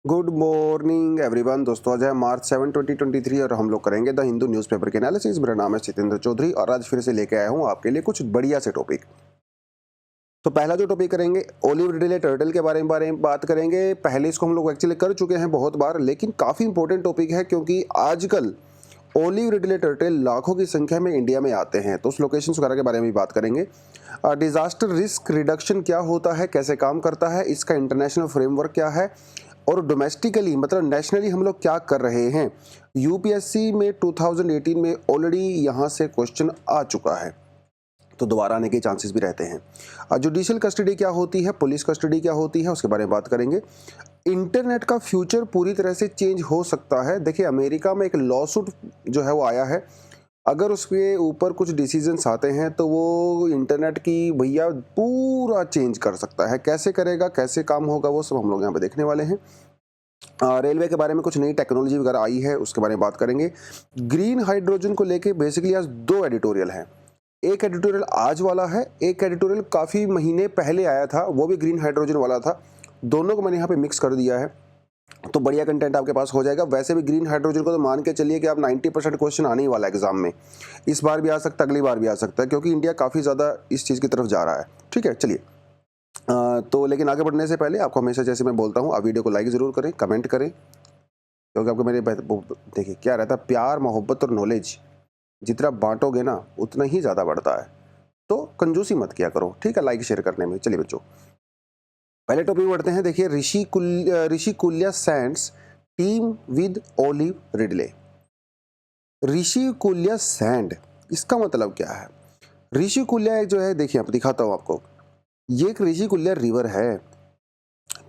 Good morning everyone. दोस्तों आज है मार्च 7 2023 और हम लोग करेंगे द हिंदू न्यूज़पेपर के एनालिसिस। मेरा नाम है जितेंद्र चौधरी और आज फिर से लेके आया हूँ आपके लिए कुछ बढ़िया से टॉपिक। तो पहला जो टॉपिक करेंगे ओलिव रिडले टर्टल के बारे में बात करेंगे। पहले इसको हम लोग एक्चुअली कर चुके हैं बहुत बार, लेकिन काफ़ी इंपॉर्टेंट टॉपिक है क्योंकि आजकल ओलिव रिडले टर्टल लाखों की संख्या में इंडिया में आते हैं। तो उस लोकेशन वगैरह के बारे में भी बात करेंगे। डिजास्टर रिस्क रिडक्शन क्या होता है, कैसे काम करता है, इसका इंटरनेशनल फ्रेमवर्क क्या है और डोमेस्टिकली मतलब नेशनली हम लोग क्या कर रहे हैं। यूपीएससी में 2018 में ऑलरेडी यहाँ से क्वेश्चन आ चुका है, तो दोबारा आने के चांसेस भी रहते हैं। जुडिशियल कस्टडी क्या होती है, पुलिस कस्टडी क्या होती है, उसके बारे में बात करेंगे। इंटरनेट का फ्यूचर पूरी तरह से चेंज हो सकता है। देखिए अमेरिका में एक लॉ सूट जो है वो आया है, अगर उसके ऊपर कुछ डिसीजंस आते हैं तो वो इंटरनेट की भैया पूरा चेंज कर सकता है। कैसे करेगा, कैसे काम होगा, वो सब हम लोग यहाँ पे देखने वाले हैं। रेलवे के बारे में कुछ नई टेक्नोलॉजी वगैरह आई है, उसके बारे में बात करेंगे। ग्रीन हाइड्रोजन को लेके बेसिकली आज दो एडिटोरियल हैं। एक एडिटोरियल आज वाला है, एक एडिटोरियल काफ़ी महीने पहले आया था, वो भी ग्रीन हाइड्रोजन वाला था। दोनों को मैंने यहाँ पे मिक्स कर दिया है, तो बढ़िया कंटेंट आपके पास हो जाएगा। वैसे भी ग्रीन हाइड्रोजन को तो मान के चलिए कि आप 90% क्वेश्चन आने ही वाला है एग्जाम में। इस बार भी आ सकता है, अगली बार भी आ सकता है, क्योंकि इंडिया काफ़ी ज़्यादा इस चीज़ की तरफ जा रहा है। ठीक है, चलिए। तो लेकिन आगे बढ़ने से पहले आपको हमेशा जैसे मैं बोलता हूँ, आप वीडियो को लाइक ज़रूर करें, कमेंट करें, क्योंकि आपको मेरे देखिए क्या रहता है, प्यार मोहब्बत और नॉलेज जितना बांटोगे ना उतना ही ज़्यादा बढ़ता है। तो कंजूसी मत किया करो, ठीक है, लाइक शेयर करने में। चलिए बच्चों, पहले टॉपिक बढ़ते हैं। देखिए Rushikulya sands teem with olive Ridley. Rushikulya sand, इसका मतलब क्या है? ऋषि कुल्या जो है, देखिए आप दिखाता हूँ आपको, ये एक ऋषि कुल्या रिवर है,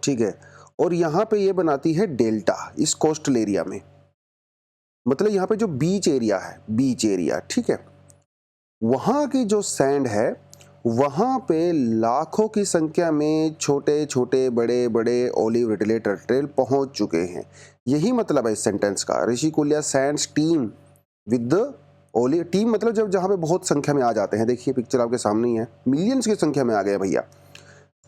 ठीक है, और यहाँ पे ये बनाती है डेल्टा इस कोस्टल एरिया में। मतलब यहाँ पे जो बीच एरिया है, बीच एरिया, ठीक है, वहाँ की जो सैंड है वहाँ पे लाखों की संख्या में छोटे छोटे बड़े बड़े ओलिव रिडले टर्टल पहुँच चुके हैं। यही मतलब है इस सेंटेंस का। Rushikulya sands teem with the olive, teem मतलब जब जहाँ पे बहुत संख्या में आ जाते हैं। देखिए पिक्चर आपके सामने ही है, मिलियंस की संख्या में आ गए भैया।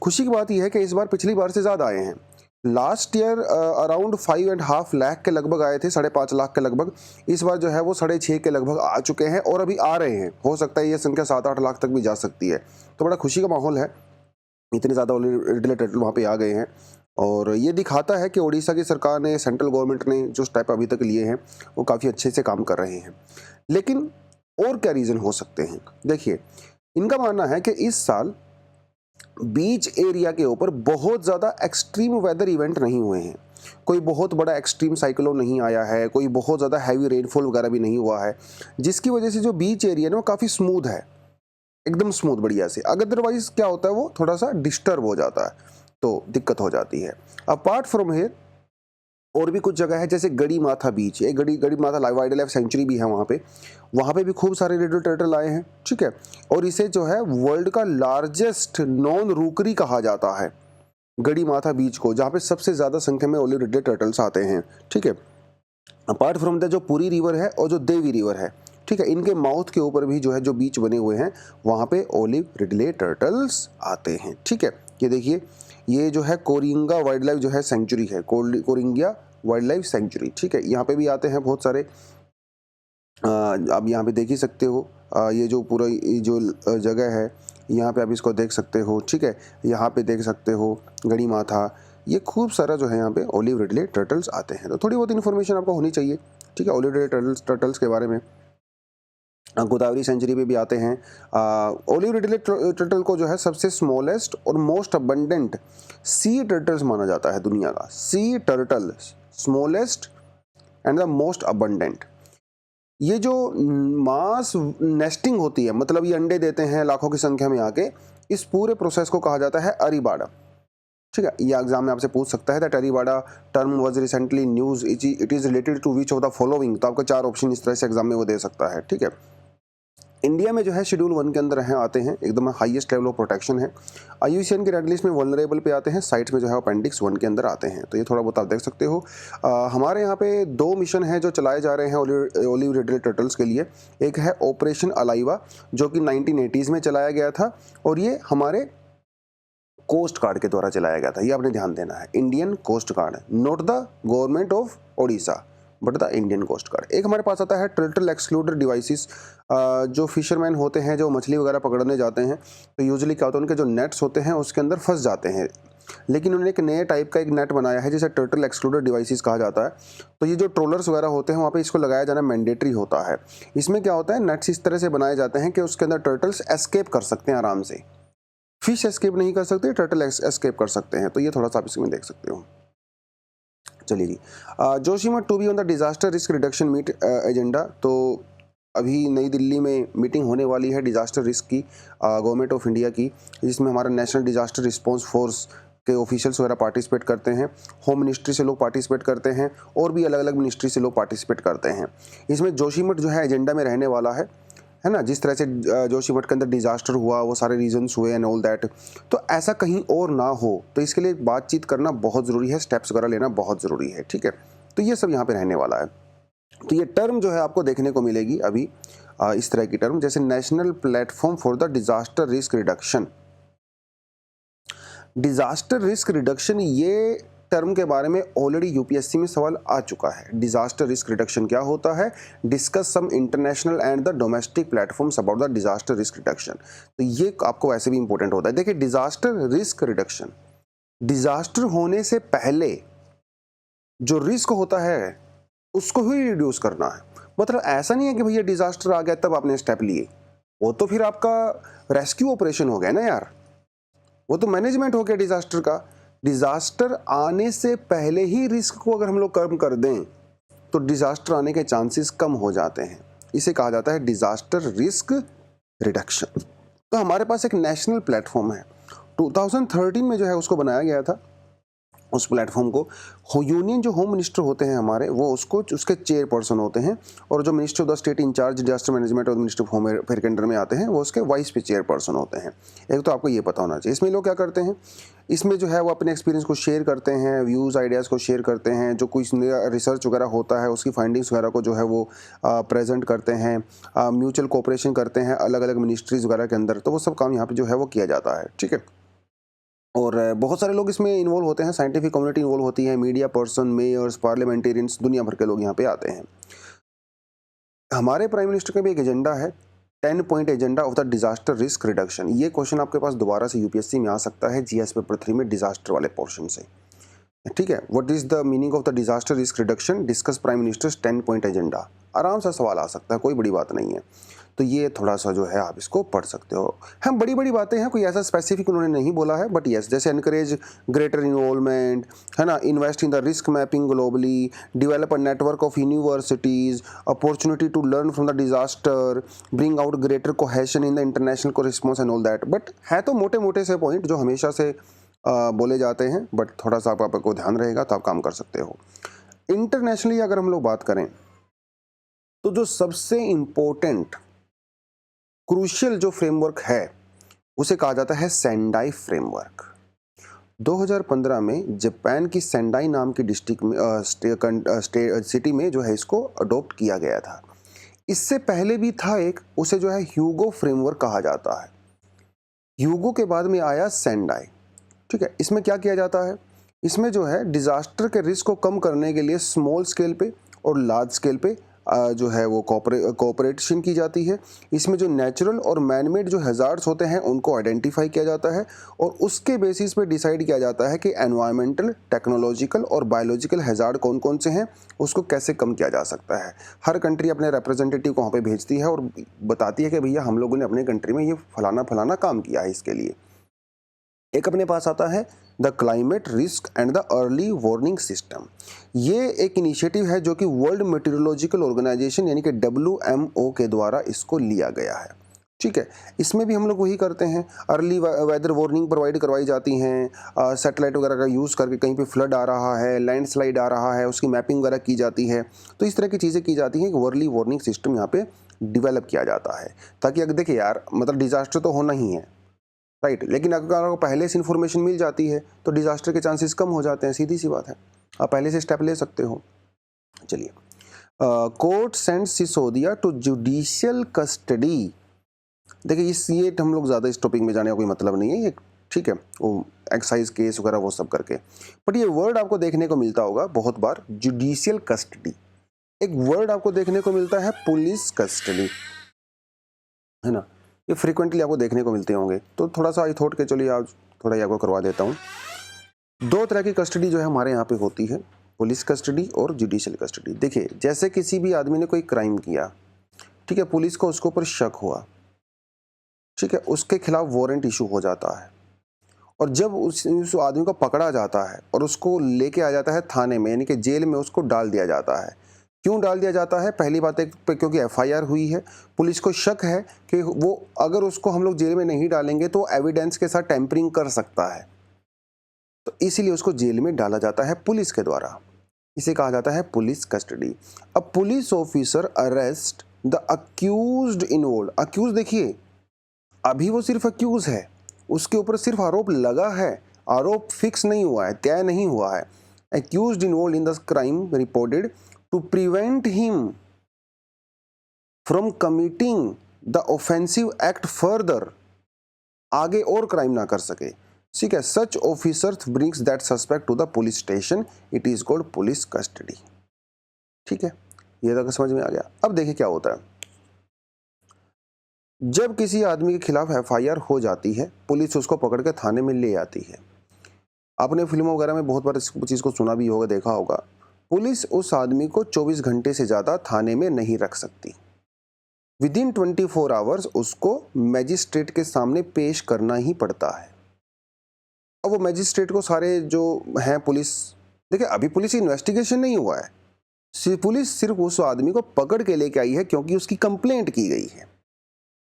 खुशी की बात यह है कि इस बार पिछली बार से ज़्यादा आए हैं। लास्ट ईयर अराउंड 5.5 लाख के लगभग आए थे, 5.5 लाख के लगभग। इस बार जो है वो 6.5 के लगभग आ चुके हैं और अभी आ रहे हैं। हो सकता है ये संख्या 7-8 लाख तक भी जा सकती है। तो बड़ा खुशी का माहौल है, इतने ज़्यादा रिडले टर्टल वहाँ पे आ गए हैं। और ये दिखाता है कि उड़ीसा की सरकार ने, सेंट्रल गवर्नमेंट ने जो स्टेप अभी तक लिए हैं वो काफ़ी अच्छे से काम कर रहे हैं। लेकिन और क्या रीज़न हो सकते हैं? देखिए, इनका मानना है कि इस साल बीच एरिया के ऊपर बहुत ज़्यादा एक्सट्रीम वेदर इवेंट नहीं हुए हैं। कोई बहुत बड़ा एक्सट्रीम साइक्लोन नहीं आया है, कोई बहुत ज़्यादा हैवी रेनफॉल वगैरह भी नहीं हुआ है, जिसकी वजह से जो बीच एरिया है वो काफ़ी स्मूथ है, एकदम स्मूथ बढ़िया से। अदरवाइज क्या होता है, वो थोड़ा सा डिस्टर्ब हो जाता है, तो दिक्कत हो जाती है। अपार्ट फ्रॉम हेयर और भी कुछ जगह है, जैसे गड़ी माथा बीच, एक गड़ी माथा वाइल्ड लाइफ सेंचुरी भी है वहाँ पे भी खूब सारे रिडल टर्टल आए हैं, ठीक है। और इसे जो है वर्ल्ड का लार्जेस्ट नॉन रूकरी कहा जाता है, गड़ी माथा बीच को, जहाँ पे सबसे ज़्यादा संख्या में ओलिव रिडले टर्टल्स आते हैं, ठीक है। अपार्ट फ्रॉम द जो पुरी रिवर है और जो देवी रिवर है, ठीक है, इनके माउथ के ऊपर भी जो है जो बीच बने हुए हैं वहाँ पे ओलिव रिडले टर्टल्स आते हैं, ठीक है। ये देखिए, ये जो है कोरिंगा वाइल्ड लाइफ जो है सेंचुरी है, कोरिंगा वाइल्ड लाइफ सेंचुरी, ठीक है, यहाँ पे भी आते हैं बहुत सारे। आप यहाँ पे देख ही सकते हो, ये जो पूरा ये जो जगह है यहाँ पे आप इसको देख सकते हो, ठीक है। यहाँ पे देख सकते हो गड़ी माथा, ये खूब सारा जो है यहाँ पे ओलिव रिडले टर्टल्स आते हैं। तो थोड़ी बहुत इन्फॉर्मेशन आपको होनी चाहिए, ठीक है, ओलिव रिडले टर्टल्स के बारे में। गोदावरी सेंचुरी पे भी आते हैं। ओलिव रिडले टर्टल को जो है सबसे स्मॉलेस्ट और मोस्ट अबंडेंट सी टर्टल्स माना जाता है दुनिया का। Sea turtle smallest and the most abundant. ये जो मास नेस्टिंग होती है, मतलब ये अंडे देते हैं लाखों की संख्या में आके, इस पूरे प्रोसेस को कहा जाता है अरीबाड़ा, ठीक है। ये एग्जाम में आपसे पूछ सकता है that arribada term was recently news, it is related to which of the following. तो आपको 4 ऑप्शन इस तरह से एग्जाम में वो दे सकता है, ठीक है। इंडिया में जो है शेड्यूल 1 के अंदर है, आते हैं, एकदम हाईएस्ट लेवल ऑफ प्रोटेक्शन है। IUCN के रेड लिस्ट में वल्नरेबल पे आते हैं, साइट्स में जो है अपेंडिक्स 1 के अंदर आते हैं। तो ये थोड़ा बहुत आप देख सकते हो। हमारे यहाँ पे 2 मिशन हैं जो चलाए जा रहे हैं ओलिव रिडले टर्टल्स के लिए। एक है ऑपरेशन अलाइवा, जो कि 1980s में चलाया गया था, और ये हमारे कोस्ट गार्ड के द्वारा चलाया गया था, ये आपने ध्यान देना है। Indian coast guard, not the government of Odisha but the Indian coast guard. एक हमारे पास आता है टर्टल एक्सक्लूडर डिवाइसेस। जो फिशरमैन होते हैं जो मछली वगैरह पकड़ने जाते हैं तो यूजुअली क्या होता है, उनके जो नेट्स होते हैं उसके अंदर फंस जाते हैं, लेकिन उन्होंने एक नए टाइप का एक नेट बनाया है जिसे टर्टल एक्सक्लूडर डिवाइसेस कहा जाता है। तो ये जो ट्रोलर्स वगैरह होते हैं वहाँ पे इसको लगाया जाना मैंडेटरी होता है। इसमें क्या होता है, नेट्स इस तरह से बनाए जाते हैं कि उसके अंदर टर्टल्स एस्केप कर सकते हैं आराम से। फिश एस्केप नहीं कर सकते, टर्टल एस्केप कर सकते हैं। तो ये थोड़ा सा आप इसमें देख सकते हो। चलिए जी, Joshimath to be on the disaster risk reduction meet agenda. तो अभी नई दिल्ली में मीटिंग होने वाली है डिजास्टर रिस्क की, गवर्नमेंट ऑफ इंडिया की, जिसमें हमारा नेशनल डिजास्टर रिस्पांस फोर्स के ऑफिशियल्स वगैरह पार्टिसिपेट करते हैं, होम मिनिस्ट्री से लोग पार्टिसिपेट करते हैं और भी अलग अलग मिनिस्ट्री से लोग पार्टिसिपेट करते हैं। इसमें जोशीमठ जो है एजेंडा में रहने वाला है ना। जिस तरह से जोशीमठ के अंदर डिजास्टर हुआ, वो सारे रीजंस हुए एंड ऑल दैट, तो ऐसा कहीं और ना हो, तो इसके लिए बातचीत करना बहुत ज़रूरी है, स्टेप्स वगैरह लेना बहुत ज़रूरी है, ठीक है। तो ये सब यहाँ पे रहने वाला है। तो ये टर्म जो है आपको देखने को मिलेगी अभी, इस तरह की टर्म जैसे national platform for the disaster risk reduction. Disaster risk reduction, ये टर्म के बारे में ऑलरेडी यूपीएससी में सवाल आ चुका है। डिजास्टर रिस्क रिडक्शन क्या होता है, discuss some international and the domestic platforms about the disaster risk reduction. तो ये आपको वैसे भी इंपॉर्टेंट होता है। देखिए, डिजास्टर रिस्क रिडक्शन, डिजास्टर होने से पहले जो रिस्क होता है उसको ही रिड्यूस करना है। मतलब ऐसा नहीं है कि भैया डिजास्टर आ गया तब आपने स्टेप लिए, वो तो फिर आपका रेस्क्यू ऑपरेशन हो गया ना यार, वो तो मैनेजमेंट हो गया डिजास्टर का। डिजास्टर आने से पहले ही रिस्क को अगर हम लोग कम कर दें तो डिजास्टर आने के चांसेस कम हो जाते हैं। इसे कहा जाता है डिजास्टर रिस्क रिडक्शन। तो हमारे पास एक नेशनल प्लेटफॉर्म है, 2013 में जो है उसको बनाया गया था। उस प्लेटफॉर्म को यूनियन जो होम मिनिस्टर होते हैं हमारे, वो उसको उसके चेयरपर्सन होते हैं, और जो minister of the state in charge disaster management और मिनिस्टर ऑफ होम अफेयर के अंडर में आते हैं, वो उसके वाइस पे चेयरपर्सन होते हैं। एक तो आपको ये पता होना चाहिए। इसमें लोग क्या करते हैं, इसमें जो है वो अपने एक्सपीरियंस को शेयर करते हैं, व्यूज़ आइडियाज़ को शेयर करते हैं, जो कुछ रिसर्च वगैरह होता है उसकी फाइंडिंग्स वगैरह को जो है वो प्रेजेंट करते हैं, म्यूचुअल कोऑपरेशन करते हैं अलग अलग मिनिस्ट्रीज़ वगैरह के अंदर। तो वो सब काम यहाँ पर जो है वो किया जाता है, ठीक है। और बहुत सारे लोग इसमें इन्वॉल्व होते हैं, साइंटिफिक कम्युनिटी इन्वॉल्व होती है, मीडिया पर्सन, मेयर्स, पार्लियामेंटेरियंस, दुनिया भर के लोग यहाँ पे आते हैं। हमारे प्राइम मिनिस्टर का भी एक एजेंडा है, 10 point agenda of the disaster risk reduction. ये क्वेश्चन आपके पास दोबारा से यूपीएससी में आ सकता है जीएस पेपर 3 में डिजास्टर वाले पोर्शन से, ठीक है। What is the meaning of the disaster risk reduction, discuss prime ministers 10 point agenda. आराम से सवाल आ सकता है, कोई बड़ी बात नहीं है। तो ये थोड़ा सा जो है आप इसको पढ़ सकते हो। हम बड़ी बड़ी बातें हैं, कोई ऐसा स्पेसिफिक उन्होंने नहीं बोला है, बट यस, जैसे एनकरेज ग्रेटर इन्वॉल्वमेंट, है ना, invest in the risk mapping globally, develop a network of universities, opportunity to learn from the disaster, bring out greater cohesion in the international co response and all that. But है तो मोटे मोटे से point जो हमेशा से बोले जाते हैं, बट थोड़ा सा आपको ध्यान रहेगा तो आप काम कर सकते हो। इंटरनेशनली अगर हम लोग बात करें तो जो सबसे इम्पोर्टेंट क्रूशियल जो फ्रेमवर्क है उसे कहा जाता है सेंडाई फ्रेमवर्क। 2015 में जापान की सेंडाई नाम की डिस्ट्रिक्ट में सिटी में जो है इसको अडॉप्ट किया गया था। इससे पहले भी था एक, उसे जो है ह्यूगो फ्रेमवर्क कहा जाता है। ह्यूगो के बाद में आया सेंडाई, ठीक है। इसमें क्या किया जाता है, इसमें जो है डिजास्टर के रिस्क को कम करने के लिए स्मॉल स्केल पे और लार्ज स्केल पे जो है वो कोऑपरेशन की जाती है। इसमें जो नेचुरल और मैनमेड जो हैजार्ड्स होते हैं उनको आइडेंटिफाई किया जाता है और उसके बेसिस पे डिसाइड किया जाता है कि एनवायरमेंटल, टेक्नोलॉजिकल और बायोलॉजिकल हैजार्ड कौन कौन से हैं, उसको कैसे कम किया जा सकता है। हर कंट्री अपने रिप्रेजेंटेटिव को वहाँ पे भेजती है और बताती है कि भैया हम लोगों ने अपने कंट्री में ये फलाना फलाना काम किया है इसके लिए। एक अपने पास आता है the climate risk and the early warning system. ये एक इनिशिएटिव है जो कि वर्ल्ड मेटीरियोलॉजिकल ऑर्गेनाइजेशन यानी कि WMO के द्वारा इसको लिया गया है, ठीक है। इसमें भी हम लोग वही करते हैं, अर्ली वेदर वार्निंग प्रोवाइड करवाई जाती हैं, सैटेलाइट वगैरह का यूज़ करके कहीं पे फ्लड आ रहा है, लैंडस्लाइड आ रहा है, उसकी मैपिंग वगैरह की जाती है। तो इस तरह की चीज़ें की जाती हैं कि अर्ली वार्निंग सिस्टम यहाँ पे डिवेलप किया जाता है, ताकि अगर देखिए यार, मतलब डिजास्टर तो होना ही है, राइट, लेकिन अगर आपको पहले से इन्फॉर्मेशन मिल जाती है तो डिजास्टर के चांसेस कम हो जाते हैं, सीधी सी बात है, आप पहले से स्टेप ले सकते हो। चलिए, court sends Sisodia to judicial custody. देखिए ये हम लोग ज़्यादा इस टॉपिक में जाने का कोई मतलब नहीं है, ये ठीक है, वो एक्साइज केस वगैरह वो सब करके। बट ये वर्ड आपको देखने को मिलता होगा बहुत बार, जुडिशियल कस्टडी। एक वर्ड आपको देखने को मिलता है पुलिस कस्टडी, है ना, ये फ्रीक्वेंटली आपको देखने को मिलते होंगे। तो थोड़ा सा आई थॉट के चलिए आज थोड़ा ये आपको करवा देता हूँ। दो तरह की कस्टडी जो है हमारे यहाँ पे होती है, पुलिस कस्टडी और जुडिशियल कस्टडी। देखिए, जैसे किसी भी आदमी ने कोई क्राइम किया, ठीक है, पुलिस को उसके ऊपर शक हुआ, ठीक है, उसके खिलाफ वारंट इशू हो जाता है, और जब उस आदमी को पकड़ा जाता है और उसको लेके आ जाता है थाने में, यानी कि जेल में उसको डाल दिया जाता है। क्यों डाल दिया जाता है? पहली बात है क्योंकि एफआईआर हुई है, पुलिस को शक है कि वो अगर उसको हम लोग जेल में नहीं डालेंगे तो एविडेंस के साथ टैंपरिंग कर सकता है, तो इसीलिए उसको जेल में डाला जाता है पुलिस के द्वारा। इसे कहा जाता है पुलिस कस्टडी। अब police officer arrest the accused involve. Accuse देखिए, अभी वो सिर्फ अक्यूज है, उसके ऊपर सिर्फ आरोप लगा है, आरोप फिक्स नहीं हुआ है, तय नहीं हुआ है। Accused involve in the crime reported to prevent him from committing the offensive act further, आगे और क्राइम ना कर सके, ठीक है। Such officer brings that suspect to the police station, it is called police custody, ठीक है। ये तक समझ में आ गया। अब देखिए क्या होता है, जब किसी आदमी के खिलाफ एफआईआर हो जाती है, पुलिस उसको पकड़ के थाने में ले आती है। आपने फिल्मों वगैरह में बहुत बार इस चीज़ को सुना भी होगा, देखा होगा। पुलिस उस आदमी को 24 घंटे से ज़्यादा थाने में नहीं रख सकती। विदिन 24 आवर्स उसको मैजिस्ट्रेट के सामने पेश करना ही पड़ता है। अब वो मैजिस्ट्रेट को सारे जो हैं पुलिस, देखिए अभी पुलिस इन्वेस्टिगेशन नहीं हुआ है, पुलिस सिर्फ उस आदमी को पकड़ के लेके आई है क्योंकि उसकी कंप्लेंट की गई है,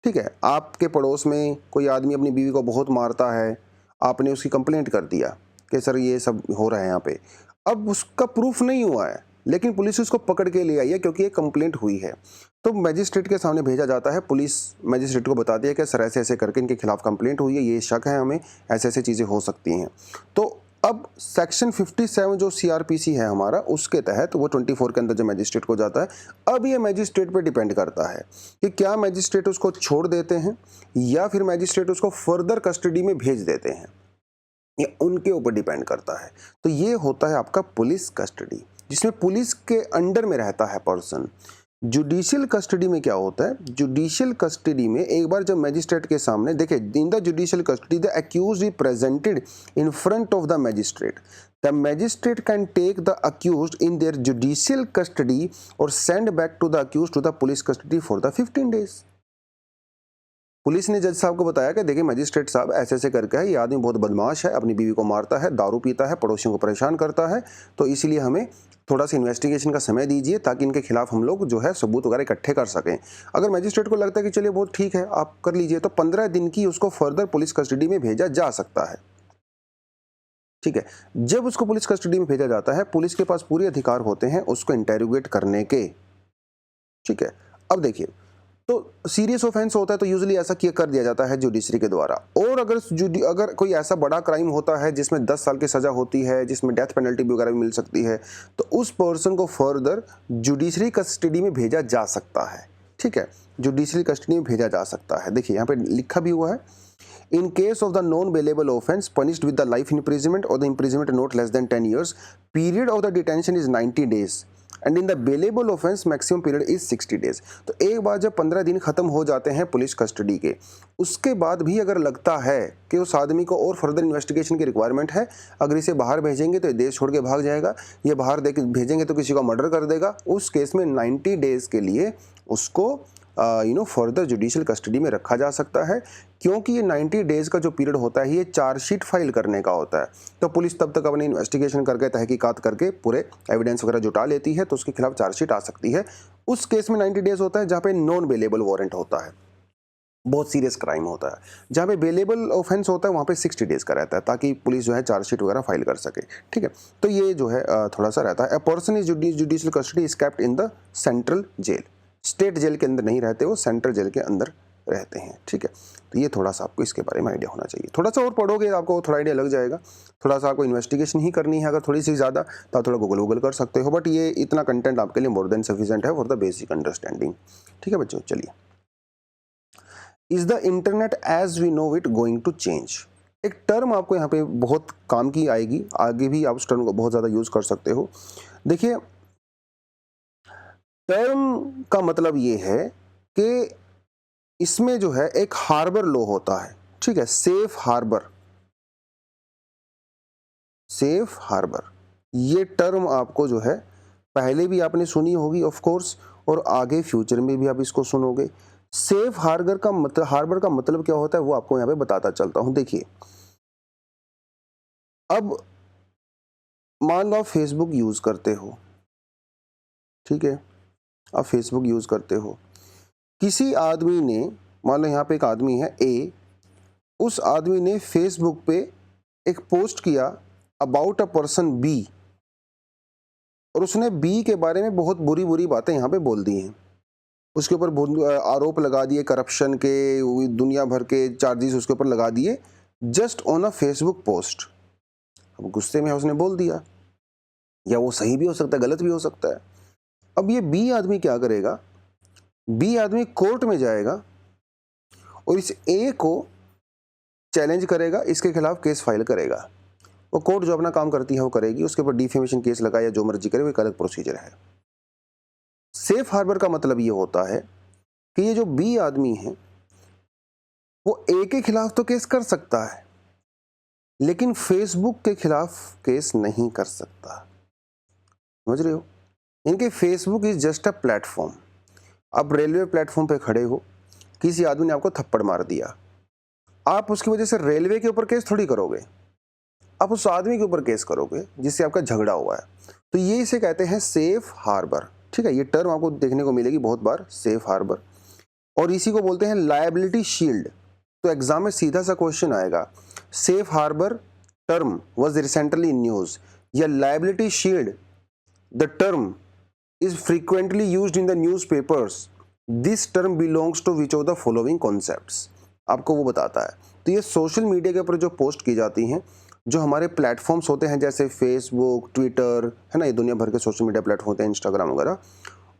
ठीक है। आपके पड़ोस में कोई आदमी अपनी बीवी को बहुत मारता है, आपने उसकी कंप्लेंट कर दिया कि सर ये सब हो रहा है यहाँ पे। अब उसका प्रूफ नहीं हुआ है, लेकिन पुलिस उसको पकड़ के ले आई है क्योंकि ये कंप्लेंट हुई है। तो मैजिस्ट्रेट के सामने भेजा जाता है, पुलिस मैजिस्ट्रेट को बताती है कि सर ऐसे ऐसे करके इनके खिलाफ कंप्लेंट हुई है, ये शक है हमें, ऐसे ऐसे चीज़ें हो सकती हैं। तो अब सेक्शन 57 जो सीआरपीसी है हमारा, उसके तहत वो 24 के अंदर जो मैजिस्ट्रेट को जाता है। अब ये मैजिस्ट्रेट पे डिपेंड करता है कि क्या मैजिस्ट्रेट उसको छोड़ देते हैं या फिर मैजिस्ट्रेट उसको फर्दर कस्टडी में भेज देते हैं, ये उनके ऊपर डिपेंड करता है। तो ये होता है आपका पुलिस कस्टडी, जिसमें पुलिस के अंडर में रहता है पर्सन। जुडिशियल कस्टडी में क्या होता है? जुडिशियल कस्टडी में एक बार जब मैजिस्ट्रेट के सामने, देखिए, in the judicial custody the accused is presented in front of the magistrate, the magistrate can take the accused in their judicial custody और send back to the accused to the police custody for the 15 days. Police ने जज साहब को बताया कि देखिए magistrate साहब ऐसे ऐसे करके है, ये आदमी बहुत बदमाश है, अपनी बीवी को मारता है, दारू पीता है, पड़ोसियों को परेशान करता है, तो इसीलिए हमें थोड़ा सा इन्वेस्टिगेशन का समय दीजिए ताकि इनके खिलाफ हम लोग जो है सबूत वगैरह इकट्ठे कर सकें। अगर मैजिस्ट्रेट को लगता है कि चलिए बहुत ठीक है आप कर लीजिए, तो 15 दिन की उसको फर्दर पुलिस कस्टडी में भेजा जा सकता है, ठीक है। जब उसको पुलिस कस्टडी में भेजा जाता है, पुलिस के पास पूरे अधिकार होते हैं उसको इंटेरोगेट करने के, ठीक है। अब देखिए, तो सीरियस ऑफेंस होता है तो यूजुअली ऐसा किया कर दिया जाता है जुडिशरी के द्वारा। और अगर कोई ऐसा बड़ा क्राइम होता है जिसमें 10 साल की सज़ा होती है, जिसमें डेथ पेनल्टी वगैरह भी मिल सकती है, तो उस पर्सन को फर्दर जुडिशरी कस्टडी में भेजा जा सकता है, ठीक है। जुडिशरी कस्टडी में भेजा जा सकता है। देखिए यहाँ पे लिखा भी हुआ है, in case of the non bailable offence punished with the life imprisonment और the imprisonment not less than 10 years, period of the detention is 90 days and in the bailable offence maximum period is 60 days। तो एक बार जब 15 दिन खत्म हो जाते हैं police custody के, उसके बाद भी अगर लगता है कि उस आदमी को और फर्दर इन्वेस्टिगेशन की रिक्वायरमेंट है, अगर इसे बाहर भेजेंगे तो ये देश छोड़ के भाग जाएगा, ये बाहर भेजेंगे तो किसी को मर्डर कर देगा, उस केस में 90 days के लिए उसको फर्दर जुडिशियल कस्टडी में रखा जा सकता है। क्योंकि ये 90 डेज का जो पीरियड होता है ये चार्जशीट फाइल करने का होता है, तो पुलिस तब तक अपनी इन्वेस्टिगेशन करके तहकीकात करके पूरे एविडेंस वगैरह जुटा लेती है, तो उसके खिलाफ चार्जशीट आ सकती है। उस केस में 90 डेज होता है जहाँ पे नॉन बेलेबल वारंट होता है, बहुत सीरियस क्राइम होता है। जहाँ पे बेलेबल ऑफेंस होता है वहाँ पे 60 डेज का रहता है, ताकि पुलिस जो है चार्जशीट वगैरह फाइल कर सके, ठीक है। तो ये जो है थोड़ा सा रहता है। A person is judicial custody is kept in the central jail, state jail के अंदर नहीं रहते, वो सेंट्रल जेल के अंदर रहते हैं, ठीक है। तो ये थोड़ा सा आपको इसके बारे में आइडिया होना चाहिए। थोड़ा सा और पढ़ोगे आपको थोड़ा आइडिया लग जाएगा। थोड़ा सा आपको इन्वेस्टिगेशन ही करनी है, अगर थोड़ी सी ज़्यादा तो आप थोड़ा गूगल कर सकते हो, बट ये इतना कंटेंट आपके लिए मोर देन सफिशिएंट है फॉर द बेसिक अंडरस्टैंडिंग, ठीक है बच्चों। चलिए, is the internet as we know it going to change? एक टर्म आपको यहाँ पे बहुत काम की आएगी, आगे भी आप उस टर्म को बहुत ज़्यादा यूज़ कर सकते हो। देखिए, टर्म का मतलब ये है कि इसमें जो है एक हार्बर लॉ होता है, ठीक है, सेफ हार्बर। सेफ हार्बर ये टर्म आपको जो है पहले भी आपने सुनी होगी ऑफ कोर्स, और आगे फ्यूचर में भी आप इसको सुनोगे। सेफ हार्बर का मतलब क्या होता है वो आपको यहाँ पे बताता चलता हूँ। देखिए, अब मान लो आप फेसबुक यूज करते हो, ठीक है, आप फेसबुक यूज करते हो, किसी आदमी ने, मान लो यहाँ पे एक आदमी है ए, उस आदमी ने फेसबुक पे एक पोस्ट किया अबाउट अ पर्सन बी, और उसने बी के बारे में बहुत बुरी बुरी बातें यहाँ पे बोल दी हैं, उसके ऊपर आरोप लगा दिए करप्शन के, दुनिया भर के चार्जेस उसके ऊपर लगा दिए, just on a Facebook post. अब गुस्से में उसने बोल दिया, या वो सही भी हो सकता है, गलत भी हो सकता है। अब ये बी आदमी क्या करेगा, बी आदमी कोर्ट में जाएगा और इस ए को चैलेंज करेगा, इसके खिलाफ केस फाइल करेगा। वो कोर्ट जो अपना काम करती है वो करेगी, उसके ऊपर डिफेमेशन केस लगाए या जो मर्जी करे, वो एक अलग प्रोसीजर है। सेफ हार्बर का मतलब ये होता है कि ये जो बी आदमी है वो ए के खिलाफ तो केस कर सकता है, लेकिन फेसबुक के खिलाफ केस नहीं कर सकता। समझ रहे हो? इनके Facebook is just a platform. आप रेलवे प्लेटफॉर्म पे खड़े हो, किसी आदमी ने आपको थप्पड़ मार दिया, आप उसकी वजह से रेलवे के ऊपर केस थोड़ी करोगे, आप उस आदमी के ऊपर केस करोगे जिससे आपका झगड़ा हुआ है। तो ये इसे कहते हैं सेफ हार्बर, ठीक है। ये टर्म आपको देखने को मिलेगी बहुत बार, सेफ हार्बर, और इसी को बोलते हैं लायबिलिटी शील्ड। तो एग्जाम में सीधा सा क्वेश्चन आएगा, safe harbour term was recently in news, या liability shield the term is frequently used in the newspapers. This term belongs to which of the following concepts? आपको वो बताता है। तो ये सोशल मीडिया के ऊपर जो पोस्ट की जाती हैं, जो हमारे प्लेटफॉर्म्स होते हैं जैसे फेसबुक, ट्विटर, है ना, ये दुनिया भर के सोशल मीडिया प्लेटफॉर्म होते हैं, इंस्टाग्राम वगैरह,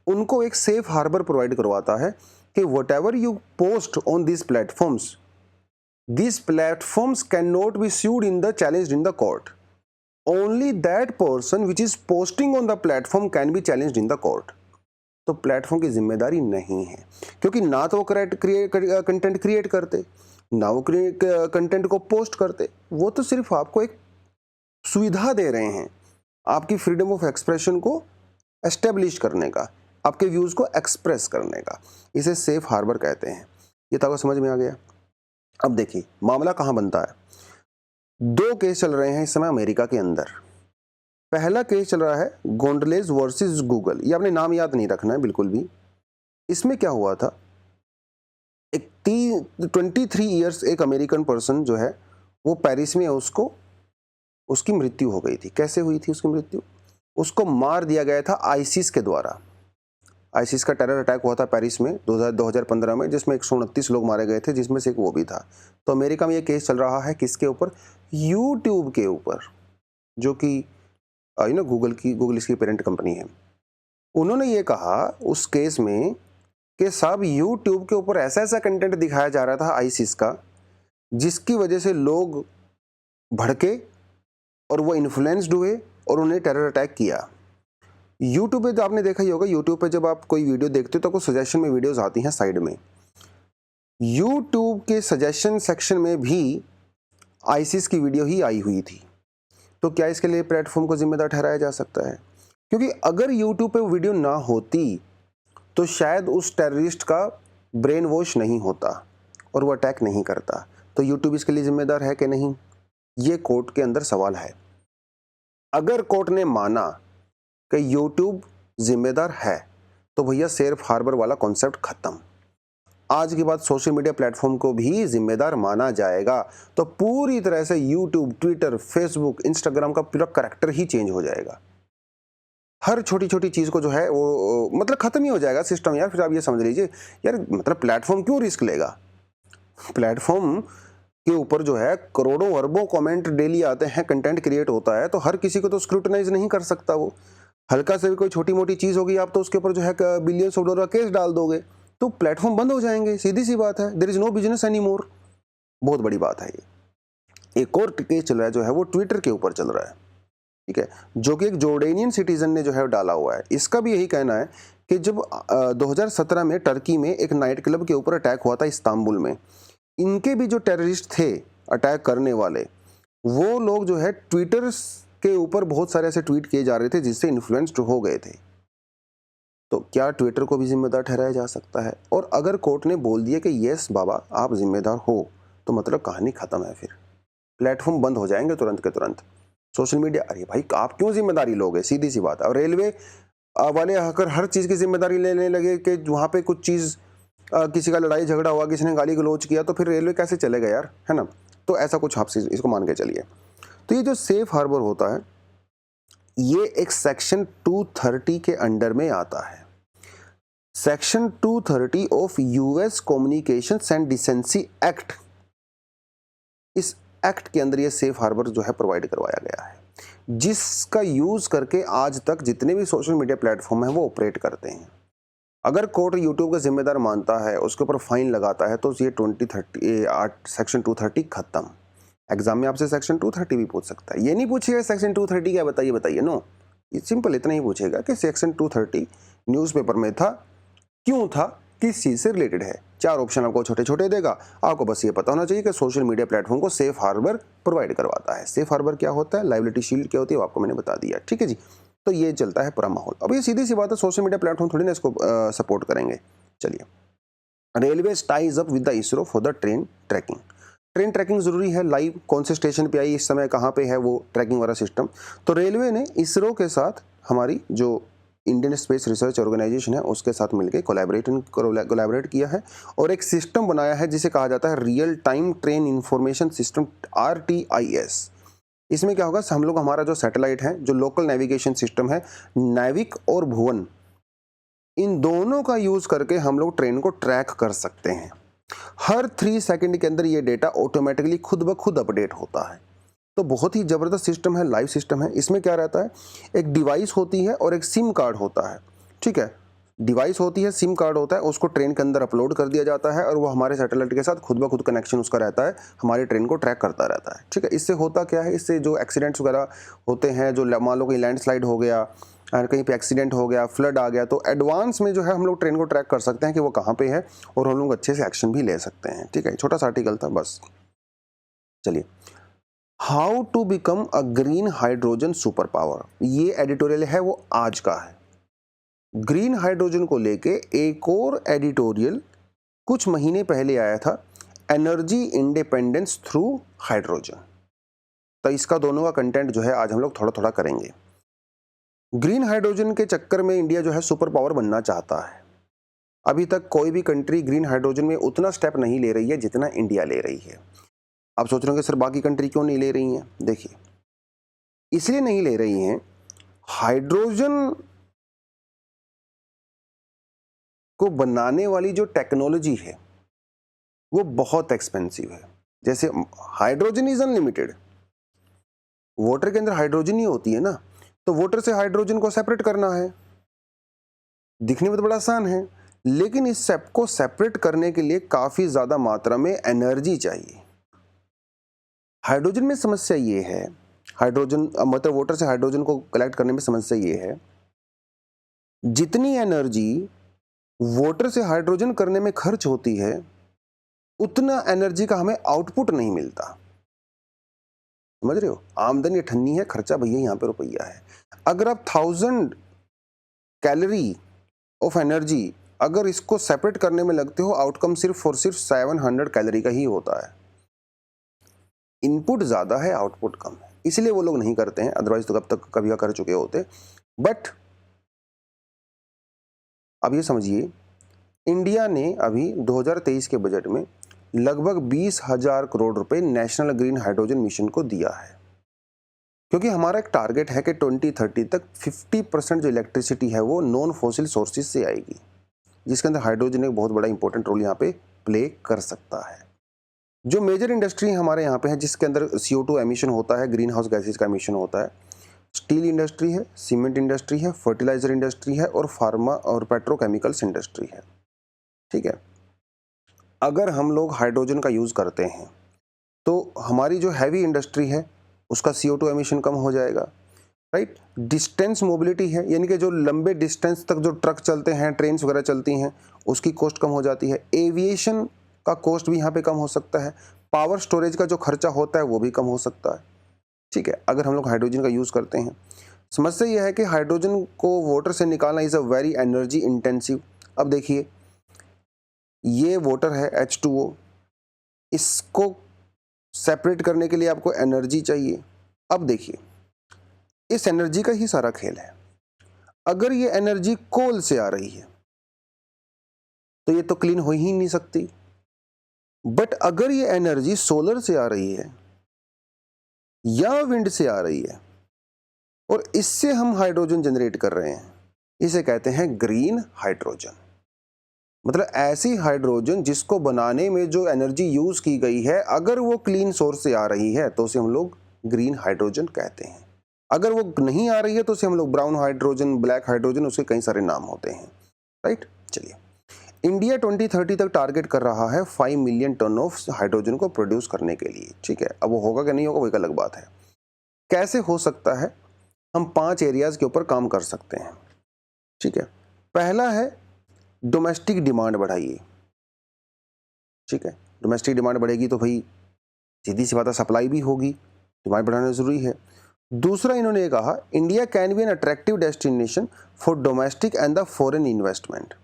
उनको एक सेफ हार्बर प्रोवाइड करवाता है कि what ever you post on these platforms cannot be sued in the challenged in the court. Only that person which is posting on the platform can be challenged in the court. तो platform की जिम्मेदारी नहीं है, क्योंकि ना तो वो content create करते, ना वो कंटेंट को पोस्ट करते, वो तो सिर्फ आपको एक सुविधा दे रहे हैं आपकी फ्रीडम ऑफ एक्सप्रेशन को एस्टेब्लिश करने का, आपके व्यूज को एक्सप्रेस करने का। इसे सेफ हार्बर कहते हैं। ये तो आपको समझ में आ गया। अब देखिए मामला कहाँ बनता है। दो केस चल रहे हैं इस समय अमेरिका के अंदर। पहला केस चल रहा है गोंडलेज वर्सेस गूगल। ये आपने नाम याद नहीं रखना है बिल्कुल भी। इसमें क्या हुआ था, एक 23 ईयर्स एक अमेरिकन पर्सन जो है वो पेरिस में, उसकी मृत्यु हो गई थी। कैसे हुई थी उसकी मृत्यु? उसको मार दिया गया था आईसिस के द्वारा। आईसिस का टेरर अटैक हुआ था पेरिस में 2015 में, जिसमें 129 लोग मारे गए थे, जिसमें से एक वो भी था। तो अमेरिका में ये केस चल रहा है किसके ऊपर? यूट्यूब के ऊपर, जो कि गूगल इसकी पेरेंट कंपनी है। उन्होंने ये कहा उस केस में कि साहब यूट्यूब के ऊपर ऐसा ऐसा कंटेंट दिखाया जा रहा था आईसिस का, जिसकी वजह से लोग भड़के और वो इन्फ्लुएंस्ड हुए और उन्हें टेरर अटैक किया। यूट्यूब पे तो आपने देखा ही होगा, यूट्यूब पे जब आप कोई वीडियो देखते हो तो कुछ सजेशन में वीडियोस आती हैं साइड में। यूट्यूब के सजेशन सेक्शन में भी आईसिस की वीडियो ही आई हुई थी। तो क्या इसके लिए प्लेटफॉर्म को जिम्मेदार ठहराया जा सकता है? क्योंकि अगर यूट्यूब पे वो वीडियो ना होती तो शायद उस टेररिस्ट का ब्रेन वॉश नहीं होता और वो अटैक नहीं करता। तो यूट्यूब इसके लिए जिम्मेदार है कि नहीं, ये कोर्ट के अंदर सवाल है। अगर कोर्ट ने माना कि यूट्यूब जिम्मेदार है तो भैया सेफ हार्बर वाला कॉन्सेप्ट खत्म। आज के बाद सोशल मीडिया प्लेटफॉर्म को भी जिम्मेदार माना जाएगा, तो पूरी तरह से यूट्यूब, ट्विटर, फेसबुक, इंस्टाग्राम का पूरा करैक्टर ही चेंज हो जाएगा। हर छोटी छोटी चीज को जो है वो मतलब खत्म ही हो जाएगा सिस्टम। यार फिर आप ये समझ लीजिए यार, मतलब प्लेटफॉर्म क्यों रिस्क लेगा? प्लेटफॉर्म के ऊपर जो है करोड़ों अरबों कमेंट डेली आते हैं, कंटेंट क्रिएट होता है, तो हर किसी को तो स्क्रूटनाइज नहीं कर सकता। वो हल्का से भी कोई छोटी मोटी चीज होगी, आप तो उसके ऊपर जो है बिलियंस ऑफ डॉलर का केस डाल दोगे, तो प्लेटफॉर्म बंद हो जाएंगे। सीधी सी बात है, there is no business any more. बहुत बड़ी बात है ये। एक और केस चल रहा है जो है वो ट्विटर के ऊपर चल रहा है, ठीक है, जो कि एक जॉर्डेनियन सिटीजन ने जो है डाला हुआ है। इसका भी यही कहना है कि जब 2017 में टर्की में एक नाइट क्लब के ऊपर अटैक हुआ था इस्तांबुल में, इनके भी जो टेररिस्ट थे अटैक करने वाले, वो लोग जो है ट्विटर के ऊपर बहुत सारे ऐसे ट्वीट किए जा रहे थे जिससे इन्फ्लुएंस्ड हो गए थे। तो क्या ट्विटर को भी जिम्मेदार ठहराया जा सकता है? और अगर कोर्ट ने बोल दिया कि यस बाबा आप जिम्मेदार हो, तो मतलब कहानी खत्म है, फिर प्लेटफॉर्म बंद हो जाएंगे तुरंत के तुरंत। सोशल मीडिया, अरे भाई आप क्यों जिम्मेदारी लोगे, सीधी सी बात है। और रेलवे वाले अगर हर चीज़ की जिम्मेदारी लेने लगे कि वहाँ पे कुछ चीज़ किसी का लड़ाई झगड़ा हुआ, किसी ने गाली गलौज किया, तो फिर रेलवे कैसे चलेगा यार, है ना? तो ऐसा कुछ आप इसको मान के चलिए। तो ये जो सेफ हार्बर होता है, ये एक सेक्शन 230 के अंडर में आता है। Section 230 of US communications and decency act, इस एक्ट के अंदर ये सेफ हार्बर जो है प्रोवाइड करवाया गया है, जिसका यूज करके आज तक जितने भी सोशल मीडिया प्लेटफॉर्म है वो ऑपरेट करते हैं। अगर कोर्ट यूट्यूब का जिम्मेदार मानता है, उसके ऊपर फाइन लगाता है, तो ये 2030 सेक्शन 230 खत्म। एग्जाम में आपसे सेक्शन 230 भी पूछ सकता है। ये नहीं पूछेगा सेक्शन 230 क्या, बताइए, नो, ये सिंपल इतना ही पूछेगा कि सेक्शन 230 न्यूज़पेपर में था, क्यों था, किस चीज से रिलेटेड है। 4 ऑप्शन आपको छोटे छोटे देगा। आपको बस ये पता होना चाहिए कि सोशल मीडिया प्लेटफॉर्म को सेफ हार्बर प्रोवाइड करवाता है। सेफ हार्बर क्या होता है, लायबिलिटी शील्ड क्या होती है, आपको मैंने बता दिया, ठीक है जी। तो ये चलता है पूरा माहौल। अब ये सीधी सी बात है, सोशल मीडिया प्लेटफॉर्म थोड़ी ना इसको सपोर्ट करेंगे। चलिए, railway ties up with the ISRO for the train tracking. Train tracking जरूरी है, लाइव कौन से स्टेशन पे आई, इस समय कहाँ पे है, वो ट्रैकिंग वाला सिस्टम। तो रेलवे ने इसरो के साथ, हमारी जो इंडियन स्पेस रिसर्च ऑर्गेनाइजेशन है, उसके साथ मिलकर कोलैबोरेट किया है और एक सिस्टम बनाया है जिसे कहा जाता है real time train information system, RTIS। इसमें क्या होगा, हम लोग हमारा जो सैटेलाइट है, जो लोकल नेविगेशन सिस्टम है, नाविक और भुवन, इन दोनों का यूज करके हम लोग ट्रेन को ट्रैक कर सकते हैं। हर 3 सेकंड के अंदर ये डेटा ऑटोमेटिकली खुद ब खुद अपडेट होता है। तो बहुत ही ज़बरदस्त सिस्टम है, लाइव सिस्टम है। इसमें क्या रहता है, एक डिवाइस होती है और एक सिम कार्ड होता है, ठीक है। डिवाइस होती है, सिम कार्ड होता है, उसको ट्रेन के अंदर अपलोड कर दिया जाता है और वो हमारे सैटेलाइट के साथ खुद ब खुद कनेक्शन उसका रहता है, हमारी ट्रेन को ट्रैक करता रहता है, ठीक है। इससे होता क्या है, इससे जो एक्सीडेंट्स वगैरह होते हैं, जो मान लो कहीं लैंडस्लाइड हो गया, कहीं पे एक्सीडेंट हो गया, फ्लड आ गया, तो एडवांस में जो है हम लोग ट्रेन को ट्रैक कर सकते हैं कि वो कहाँ पे है और हम लोग अच्छे से एक्शन भी ले सकते हैं, ठीक है। छोटा सा आर्टिकल था बस। चलिए, how to become a green hydrogen super power, ये एडिटोरियल है वो आज का है। ग्रीन हाइड्रोजन को लेके एक और एडिटोरियल कुछ महीने पहले आया था, एनर्जी इंडिपेंडेंस थ्रू हाइड्रोजन। तो इसका दोनों का कंटेंट जो है आज हम लोग थोड़ा थोड़ा करेंगे। ग्रीन हाइड्रोजन के चक्कर में इंडिया जो है सुपर पावर बनना चाहता है। अभी तक कोई भी कंट्री ग्रीन हाइड्रोजन में उतना स्टेप नहीं ले रही है जितना इंडिया ले रही है। आप सोच रहे होंगे सर बाकी कंट्री क्यों नहीं ले रही हैं? देखिए, इसलिए नहीं ले रही हैं, हाइड्रोजन को बनाने वाली जो टेक्नोलॉजी है वो बहुत एक्सपेंसिव है। जैसे हाइड्रोजन इज अनलिमिटेड, वाटर के अंदर हाइड्रोजन ही होती है ना, तो वाटर से हाइड्रोजन को सेपरेट करना है, दिखने में तो बड़ा आसान है, लेकिन इस सेप को सेपरेट करने के लिए काफी ज्यादा मात्रा में एनर्जी चाहिए। हाइड्रोजन में समस्या ये है, हाइड्रोजन मतलब वाटर से हाइड्रोजन को कलेक्ट करने में समस्या ये है, जितनी एनर्जी वाटर से हाइड्रोजन करने में खर्च होती है उतना एनर्जी का हमें आउटपुट नहीं मिलता। समझ रहे हो, आमदनी अठन्नी है, खर्चा भैया यहाँ पे रुपया है। अगर आप 1000 कैलोरी ऑफ एनर्जी अगर इसको सेपरेट करने में लगते हो, आउटकम सिर्फ और सिर्फ 700 कैलोरी का ही होता है। इनपुट ज्यादा है, आउटपुट कम है, इसलिए वो लोग नहीं करते हैं, अदरवाइज तो कब तक कभी कर चुके होते। बट अब ये समझिए, इंडिया ने अभी 2023 के बजट में लगभग 20,000 करोड़ रुपए नेशनल ग्रीन हाइड्रोजन मिशन को दिया है, क्योंकि हमारा एक टारगेट है कि 2030 तक 50% जो इलेक्ट्रिसिटी है वो नॉन फॉसिल सोर्सेज से आएगी, जिसके अंदर हाइड्रोजन एक बहुत बड़ा इंपॉर्टेंट रोल यहाँ पे प्ले कर सकता है। जो मेजर इंडस्ट्री हमारे यहाँ पे है जिसके अंदर CO2 एमिशन होता है, ग्रीन हाउस गैसेज का एमिशन होता है, स्टील इंडस्ट्री है, सीमेंट इंडस्ट्री है, फर्टिलाइजर इंडस्ट्री है और फार्मा और पेट्रोकेमिकल्स इंडस्ट्री है, ठीक है। अगर हम लोग हाइड्रोजन का यूज करते हैं तो हमारी जो हैवी इंडस्ट्री है उसका CO2 एमिशन कम हो जाएगा, राइट। डिस्टेंस मोबिलिटी है, यानी कि जो लंबे डिस्टेंस तक जो ट्रक चलते हैं, ट्रेन वगैरह चलती हैं, उसकी कॉस्ट कम हो जाती है। एविएशन का कॉस्ट भी यहाँ पे कम हो सकता है। पावर स्टोरेज का जो खर्चा होता है वो भी कम हो सकता है, ठीक है, अगर हम लोग हाइड्रोजन का यूज़ करते हैं। समस्या यह है कि हाइड्रोजन को वाटर से निकालना is a very energy intensive. अब देखिए, ये वाटर है H2O, इसको सेपरेट करने के लिए आपको एनर्जी चाहिए। अब देखिए, इस एनर्जी का ही सारा खेल है। अगर ये एनर्जी कोल से आ रही है तो ये तो क्लीन हो ही नहीं सकती, बट अगर ये एनर्जी सोलर से आ रही है या विंड से आ रही है और इससे हम हाइड्रोजन जनरेट कर रहे हैं, इसे कहते हैं ग्रीन हाइड्रोजन। मतलब ऐसी हाइड्रोजन जिसको बनाने में जो एनर्जी यूज की गई है, अगर वो क्लीन सोर्स से आ रही है तो उसे हम लोग ग्रीन हाइड्रोजन कहते हैं। अगर वो नहीं आ रही है तो उसे हम लोग ब्राउन हाइड्रोजन, ब्लैक हाइड्रोजन, उसके कई सारे नाम होते हैं, राइट। चलिए, इंडिया 2030 तक टारगेट कर रहा है 5 मिलियन टन ऑफ हाइड्रोजन को प्रोड्यूस करने के लिए, ठीक है। अब वो होगा कि नहीं होगा वो एक अलग बात है। कैसे हो सकता है? हम 5 एरियाज के ऊपर काम कर सकते हैं, ठीक है। पहला है डोमेस्टिक डिमांड बढ़ाइए, ठीक है। डोमेस्टिक डिमांड बढ़ेगी तो भाई सीधी सी बात है, सप्लाई भी होगी, डिमांड बढ़ाना जरूरी है। दूसरा इन्होंने ये कहा, India can be an attractive destination for domestic and the foreign investment,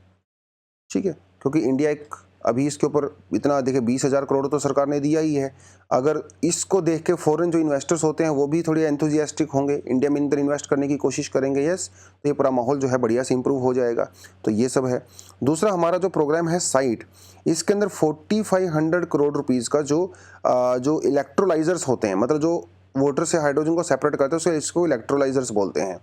ठीक है, क्योंकि इंडिया एक अभी इसके ऊपर इतना देखिए 20,000 करोड़ तो सरकार ने दिया ही है। अगर इसको देख के फॉरेन जो इन्वेस्टर्स होते हैं वो भी थोड़ी एंथुजियास्टिक होंगे, इंडिया में अंदर इन्वेस्ट करने की कोशिश करेंगे, यस, तो ये पूरा माहौल जो है बढ़िया से इंप्रूव हो जाएगा। तो ये सब है। दूसरा हमारा जो प्रोग्राम है साइट, इसके अंदर 4500 करोड़ रुपीज़ का जो इलेक्ट्रोलाइजर्स होते हैं, मतलब जो वाटर से हाइड्रोजन को सेपरेट करते हैं, इसको इलेक्ट्रोलाइजर्स बोलते हैं,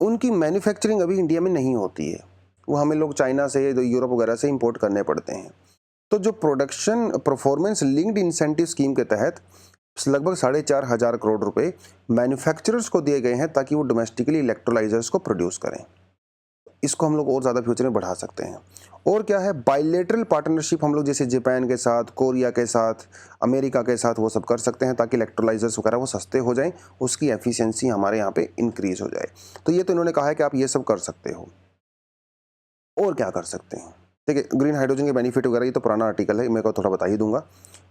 उनकी मैन्युफैक्चरिंग अभी इंडिया में नहीं होती है। वो हमें लोग चाइना से, यूरोप वगैरह से इंपोर्ट करने पड़ते हैं। तो जो production performance linked incentive scheme के तहत लगभग 4,500 करोड़ रुपए मैन्युफैक्चरर्स को दिए गए हैं ताकि वो डोमेस्टिकली इलेक्ट्रोलाइजर्स को प्रोड्यूस करें। इसको हम लोग और ज़्यादा फ्यूचर में बढ़ा सकते हैं। और क्या है, बायलैटरल पार्टनरशिप हम लोग जैसे जापान के साथ, कोरिया के साथ, अमेरिका के साथ वो सब कर सकते हैं ताकि इलेक्ट्रोलाइजर्स वगैरह वो सस्ते हो जाएं, उसकी एफिशिएंसी हमारे यहाँ पे इंक्रीज हो जाए। तो ये तो इन्होंने कहा है कि आप ये सब कर सकते हो। और क्या कर सकते हैं? देखिए, ग्रीन हाइड्रोजन के बेनिफिट वगैरह ये तो पुराना आर्टिकल है, मैं को थोड़ा बता ही दूंगा,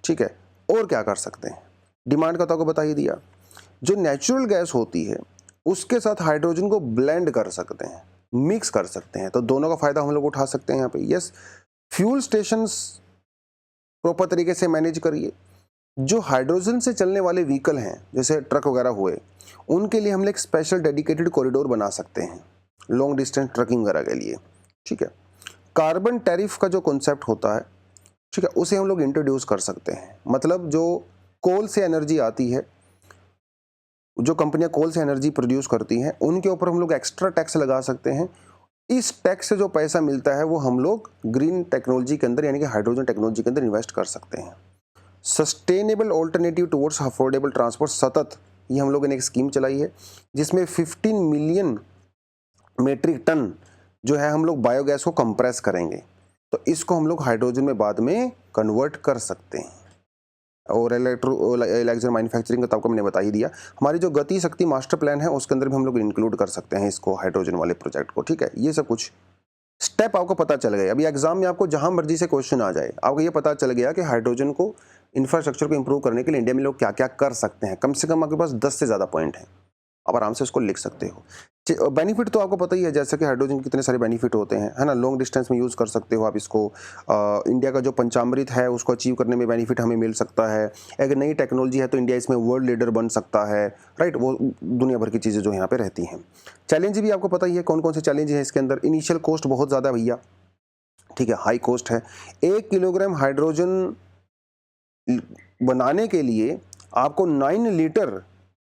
ठीक है। और क्या कर सकते हैं? डिमांड का तो आपको बता ही दिया। जो नेचुरल गैस होती है उसके साथ हाइड्रोजन को ब्लेंड कर सकते हैं, मिक्स कर सकते हैं, तो दोनों का फायदा हम लोग उठा सकते हैं यहाँ पे। यस, फ्यूल स्टेशंस प्रॉपर तरीके से मैनेज करिए। जो हाइड्रोजन से चलने वाले व्हीकल हैं जैसे ट्रक वगैरह हुए, उनके लिए हम लोग एक स्पेशल डेडिकेटेड कॉरिडोर बना सकते हैं लॉन्ग डिस्टेंस ट्रकिंग वगैरह के लिए, ठीक है। कार्बन टैरिफ का जो कॉन्सेप्ट होता है, ठीक है, उसे हम लोग इंट्रोड्यूस कर सकते हैं। मतलब जो कोल से एनर्जी आती है, जो कंपनियां कोल से एनर्जी प्रोड्यूस करती हैं, उनके ऊपर हम लोग एक्स्ट्रा टैक्स लगा सकते हैं। इस टैक्स से जो पैसा मिलता है वो हम लोग ग्रीन टेक्नोलॉजी के अंदर, यानी कि हाइड्रोजन टेक्नोलॉजी के अंदर इन्वेस्ट कर सकते हैं। Sustainable alternative towards affordable transport सतत, ये हम लोगों ने एक स्कीम चलाई है जिसमें 15 मिलियन मेट्रिक टन जो है हम लोग बायोगैस को कंप्रेस करेंगे, तो इसको हम लोग हाइड्रोजन में बाद में कन्वर्ट कर सकते हैं। और इलेक्ट्रोलाइजर मैन्युफैक्चरिंग का तो आपको मैंने बता ही दिया। हमारी जो गति शक्ति मास्टर प्लान है उसके अंदर भी हम लोग इंक्लूड कर सकते हैं इसको, हाइड्रोजन वाले प्रोजेक्ट को, ठीक है। ये सब कुछ स्टेप आपको पता चल गया। अभी एग्जाम में आपको जहां मर्जी से क्वेश्चन आ जाए, आपको ये पता चल गया कि हाइड्रोजन को, इंफ्रास्ट्रक्चर को इंप्रूव करने के लिए इंडिया में लोग क्या क्या कर सकते हैं। कम से कम आपके पास 10 से ज़्यादा पॉइंट हैं, आप आराम से उसको लिख सकते हो। बेनिफिट तो आपको पता ही है, जैसे कि हाइड्रोजन के कितने सारे बेनिफिट होते हैं, है ना। लॉन्ग डिस्टेंस में यूज़ कर सकते हो आप इसको। इंडिया का जो पंचामृत है उसको अचीव करने में बेनिफिट हमें मिल सकता है। अगर नई टेक्नोलॉजी है तो इंडिया इसमें वर्ल्ड लीडर बन सकता है, राइट। वो दुनिया भर की चीज़ें जो यहाँ पे रहती हैं। चैलेंज भी आपको पता ही है कौन कौन से चैलेंज हैं इसके अंदर। इनिशियल कॉस्ट बहुत ज़्यादा है भैया, ठीक है, हाई कॉस्ट है। 1 किलोग्राम हाइड्रोजन बनाने के लिए आपको 9 लीटर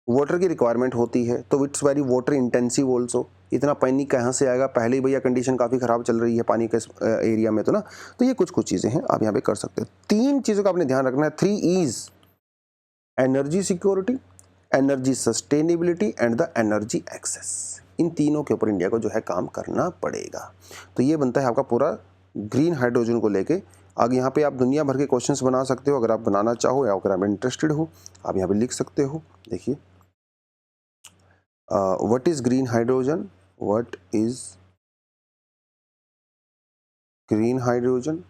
वाटर की रिक्वायरमेंट होती है, तो it's very water intensive also. इतना पानी कहाँ से आएगा? पहले ही भैया कंडीशन काफ़ी ख़राब चल रही है पानी के एरिया में, तो ना, तो ये कुछ चीज़ें हैं आप यहाँ पे कर सकते हो। 3 चीज़ों का आपने ध्यान रखना है, 3 E's: energy security, energy sustainability and the energy access. इन तीनों के ऊपर इंडिया को जो है काम करना पड़ेगा। तो ये बनता है आपका पूरा ग्रीन हाइड्रोजन को लेके आगे यहाँ पे आप दुनिया भर के क्वेश्चंस बना सकते हो, अगर आप बनाना चाहो या अगर आप इंटरेस्टेड हो आप यहाँ पे लिख सकते हो। देखिए, what is green hydrogen, what is green hydrogen,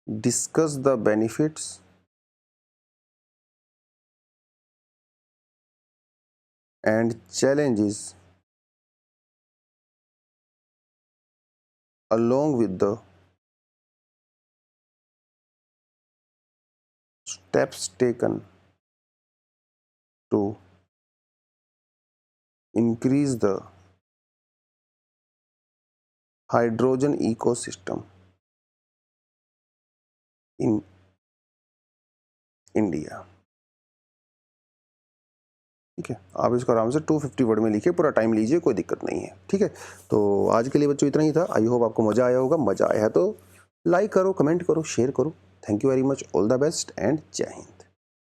discuss the benefits and challenges along with the steps taken to increase the hydrogen ecosystem in India. ठीक है, आप इसको आराम से 250 वर्ड में लिखिए, पूरा टाइम लीजिए, कोई दिक्कत नहीं है। ठीक है, तो आज के लिए बच्चों इतना ही था। आई होप आपको मज़ा आया होगा। मज़ा आया है तो लाइक करो, कमेंट करो, शेयर करो। Thank you very much, all the best and जय हिंद।